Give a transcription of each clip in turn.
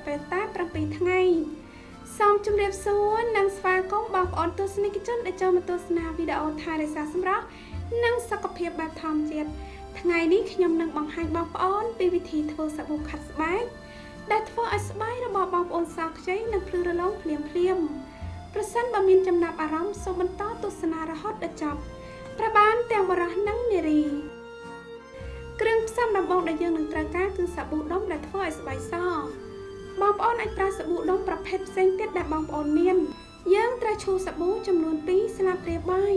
ពេលតែ7ថ្ងៃសូមជម្រាបសួរនិងស្វាគមន៍បងប្អូនទស្សនិកជនដែលចូលមកទស្សនាវីដេអូថែរក្សាសម្រស់និងសុខភាពបែបធម្មជាតិថ្ងៃនេះខ្ញុំនឹងបង្ហាញបងប្អូនពីវិធីធ្វើសាប៊ូខាត់ស្បែកដែលធ្វើឲ្យស្បែករបស់បងប្អូនសខ្ចីនិងភ្លឺរលោងភ្លាមប្រសិនបើមានចំណាប់អារម្មណ៍សូមបន្តទស្សនារហូតដល់ចប់ត្រូវបានទាំងបរិះនិងនារីគ្រឿងផ្សំដំបូងដែលយើងនឹងត្រូវការគឺសាប៊ូដុំដែលធ្វើឲ្យស្បែកសបងប្អូនអាចប្រើសាប៊ូដុំប្រភេទផ្សេងទៀតដែលបងប្អូនមានយើងត្រូវឆូតសាប៊ូចំនួន2ស្លាបព្រាបាយ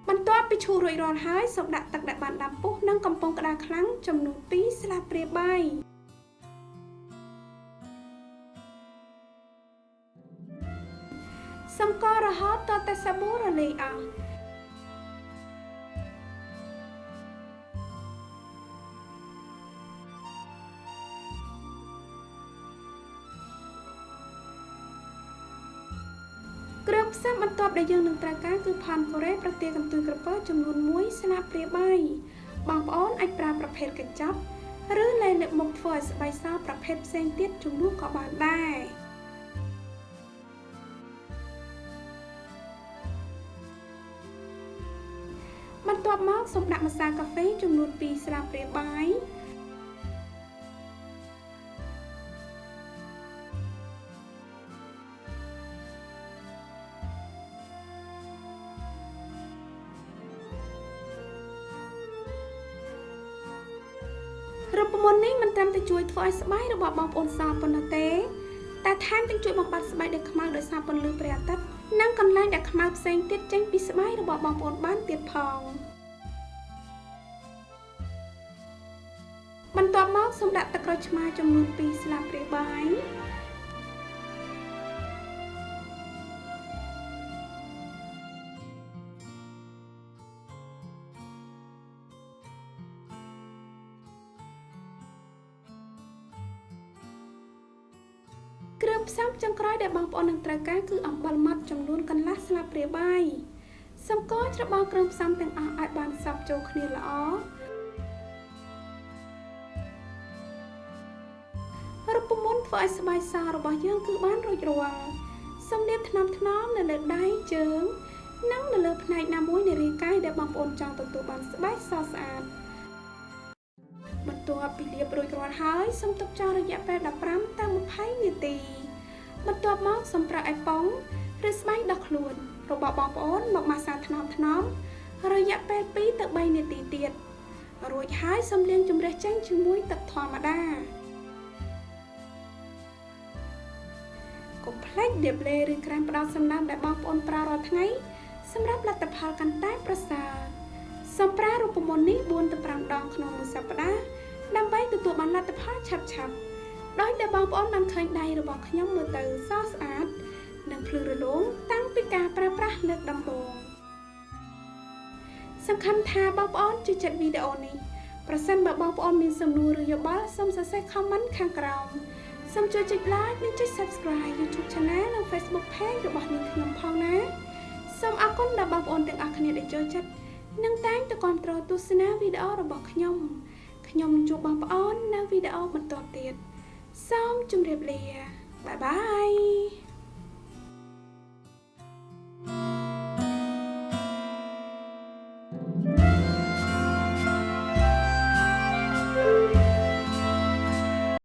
បន្ទាប់ពីឆូតរួចរាល់ហើយសូមដាក់ទឹកដែលបានដាំពុះនិងកំប៉ុងក្តៅខ្លាំងចំនួន2ស្លាបព្រាបាយសូមកូររហូតទាល់តែសាប៊ូរលាយអស់គ្រឿងផ្សំបន្ទាប់ដែលយើងនឹងត្រូវការគឺផាន់កូរ៉េប្រទាលកន្ទុយក្រពើចំនួន1ស្លាបព្រាបាយបងប្អូនអាចប្រើប្រភេទកញ្ចប់ឬលែលើកមុខធ្វើឲ្យស្បែកសប្រភេទផ្សេងទៀតជំនួសក៏បានដែរបន្ទាប់មកសូមដាក់ម្សៅកាហ្វេចំនួន2ស្លាបព្រាបាយរូបមន្តនេះមិនត្រឹមតែជួយធ្វើឲ្យស្បែករបស់បងប្អូនសប៉ុណ្ណោះទេតែថែមទាំងជួយបំបត្តិស្បែកដែលខ្មៅដោយសារពន្លឺព្រះអាទិត្យនិងកន្លែងដែលខ្មៅផ្សេងទៀតចេញពីស្បែករបស់បងប្អូនបានទៀតផងបន្ទាប់មកសូមដាក់ទឹកក្រូចឆ្មាចំនួន2ស្លាបព្រាបាយគ្រឿងផ្សំចុងក្រោយដែលបងប្អូននឹងត្រូវការគឺអំបិលម៉ដ្ឋចំនួនកន្លះស្លាបព្រាបាយសូមកូរច្របល់គ្រឿងផ្សំទាំងអស់ឲ្យបានសព្វចូលគ្នាល្អរូបមន្តធ្វើឲ្យស្បែកសរបស់យើងគឺបានរួចរាល់សូមលាបថ្នមៗនៅលើដៃជើងនិងនៅលើផ្នែកណាមួយនៃរាងកាយដែលបងប្អូនចង់ទទួលបានស្បែកសស្អាតបន្ទាប់ពីលាបរួចរាល់ហើយសូមទុកចោលរយៈពេល15ទៅ20នាទីបន្ទាប់មកសូមប្រើអេប៉ុងឬស្បែកដោះខ្លួនរបស់បងប្អូនមកម៉ាស្សាថ្នមរយៈពេល2ទៅ3នាទីទៀតរួចហើយសូមលាងជម្រះចេញជាមួយទឹកធម្មតាកុំភ្លេចលាបឡេឬក្រែមផ្ដោតសំណើមដែលបងប្អូនប្រើរាល់ថ្ងៃសម្រាប់លទ្ធផលកាន់តែប្រសើរសូមប្រើរូបមន្តនេះ4ទៅ5ដងក្នុងមួយសប្តាហ៍ដើម្បីទទួលបានលទ្ធផលឆាប់ៗដោយដែលបងប្អូនបានឃើញដៃរបស់ខ្ញុំមើលទៅសស្អាតនិងភ្លឺរលោងតាំងពីការប្រើប្រាស់លើកដំបូងសង្ឃឹមថាបងប្អូនជឿចិត្តវីដេអូនេះប្រសិនបើបងប្អូនមានសំណួរឬយោបល់សូមសរសេរ comment ខាងក្រោមសូមជួយចុច like និងចុច subscribe YouTube Channel និង Facebook Page របស់នាងខ្ញុំផងណាសូមអរគុណដល់បងប្អូនទាំងអស់គ្នាដែលចូលចិត្តនិងតែងតែគាំទ្រទស្សនាវីដេអូរបស់ខ្ញុំនឹងជួបបងប្អូននៅវីដេអូបន្តទៀតសូមជម្រាបលាបាយបាយ